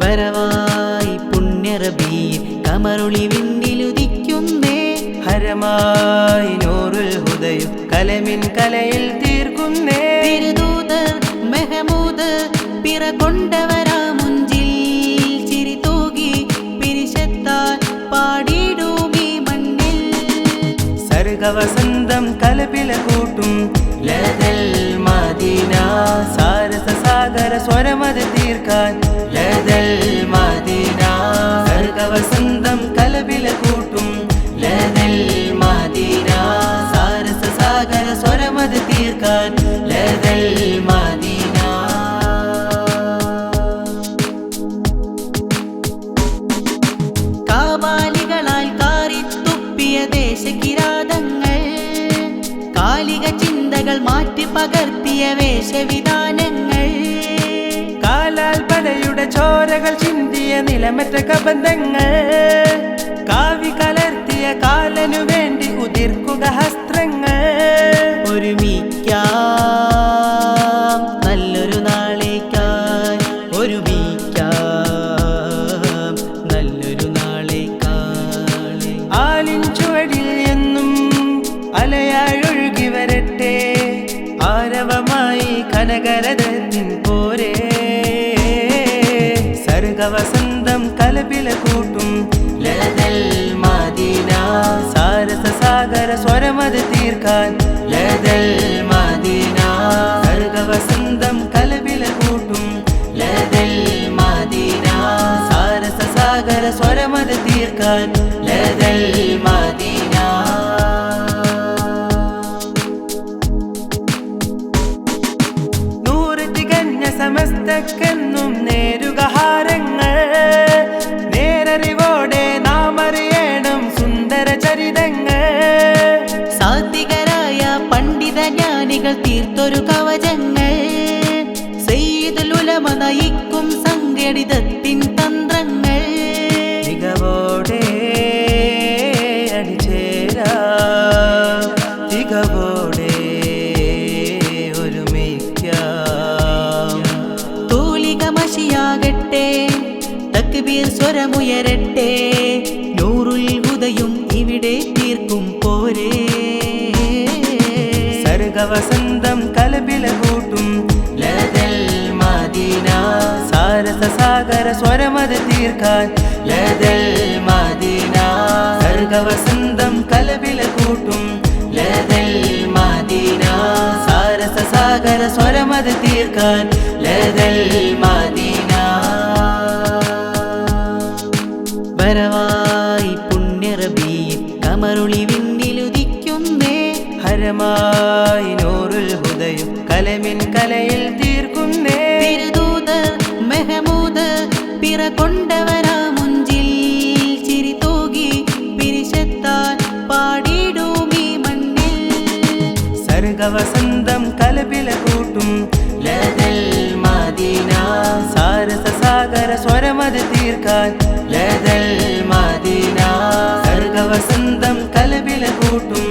വരവായി പുണ്യറബീൻ കമറുളി വിണ്ണിലുദിക്കുന്നേ. ഹരമായി നൂറുൽ ഹുദയും കലമിൻ കലയിൽ തീർക്കുന്നേ. തിരുദൂതർ മെഹമൂദ് പിറ കൊണ്ടവരാ മുഞ്ചിൽ ചിരി തൂകി പിരിശത്താൽ പാടിയിടുമീ മണ്ണിൽ. സർഗവസന്തം കലപില കൂട്ടും ലതൽ മദീന. സാരസ സാഗര സ്വരമത് തീർക്കാൻ ലതൽ മദീന. സർഗവസന്തം കലപില കൂട്ടും ലതൽ മദീന. സാരസ സാഗര സ്വരമത് തീർക്കാൻ ലതൽ മദീന. കാബാലികളാൽ കാറിത്തുപ്പിയ ദേശകിരാതങ്ങൾ കാലിക ചിന്തകൾ മാറ്റി പകർത്തിയ വേഷവിധാനങ്ങൾ. കാലാൽ പടയുടെ ചോരകൾ ചിന്തിയ നിലമറ്റ കബന്ധങ്ങൾ. കാവി കലർത്തിയ കാലനു വേണ്ടി ഉതിർക്കുക ഹസ്ത്രങ്ങൾ. ഒരുമിക്കാം നല്ലൊരു നാളേക്കായി, ഒരുമിക്കാം നല്ലൊരു നാളേക്കായി. ആലിൻ ചുവടിൽ എന്നും അലയായൊഴുകി വരട്ടെ. ആരവമായി കനകരഥത്തിൻ പോരേ. സർഗവസന്തം കലപില കൂട്ടും ലതൽ മദീന. സാരസ സാഗര സ്വരമത് തീർക്കാൻ ലതൽ മദീന. സർഗവസന്തം കലപില കൂട്ടും ലതൽ മദീന. സാരസ സാഗര സ്വരമത് തീർക്കാൻ ലതൽ മദീന. നൂറ് തികഞ്ഞ സമസ്തക്കെന്നും നേരുക ഹാരങ്ങൾ. നേരറിവോടെ നാം അറിയണം സുന്ദര ചരിതങ്ങൾ. സാത്വികരായ പണ്ഡിത ജ്ഞാനികൾ തീർത്തൊരു കവചങ്ങൾ. സയ്യിദുൽ ഉലമ നയിക്കും സംഘടിതത്തിൻ തന്ത്രങ്ങൾ. തികവോടെ അണിചേരാ, തികവോടെ ഒരുമിക്കാം. തൂലിക മഷിയാകട്ടെ, തക്ബീർ സ്വരമുയരട്ടെ. നൂറുൽ ഹുദയും ഇവിടെ തീർക്കും പോരേ. സർഗവസന്തം കലപില കൂട്ടും ലതൽ മദീന. സാരസ സാഗര സ്വരമത് തീർക്കാൻ ലതൽ മദീന. സർഗവസന്തം കലപില കൂട്ടും ലതൽ മദീന. സാരസ സാഗര സ്വരമത് തീർക്കാൻ ലതൽ മദീന. വരവായി പുണ്യറബീൻ കമറുളി വിണ്ണിലുദിക്കുന്നേ. ഹരമായി നൂറുൽ ഹുദയും കലമിൻ കലയിൽ തീർക്കുന്നേ. തിരുദൂതർ മെഹമൂദ് പിറ കൊണ്ടവരാ മുഞ്ചിൽ ചിരി തൂകി പിരിശത്താൽ പാടിയിടുമീ മണ്ണിൽ. സർഗവസന്തം കലപില കൂട്ടും ലതൽ മദീന. സാരസ സാഗര സ്വരമത് തീർക്കാൻ ലതൽ മദീന. സർഗവസന്തം കലപില കൂട്ടും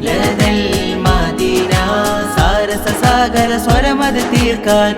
ലതൽ മദീന. സാരസ സാഗര സ്വരമത് തീർക്കാൻ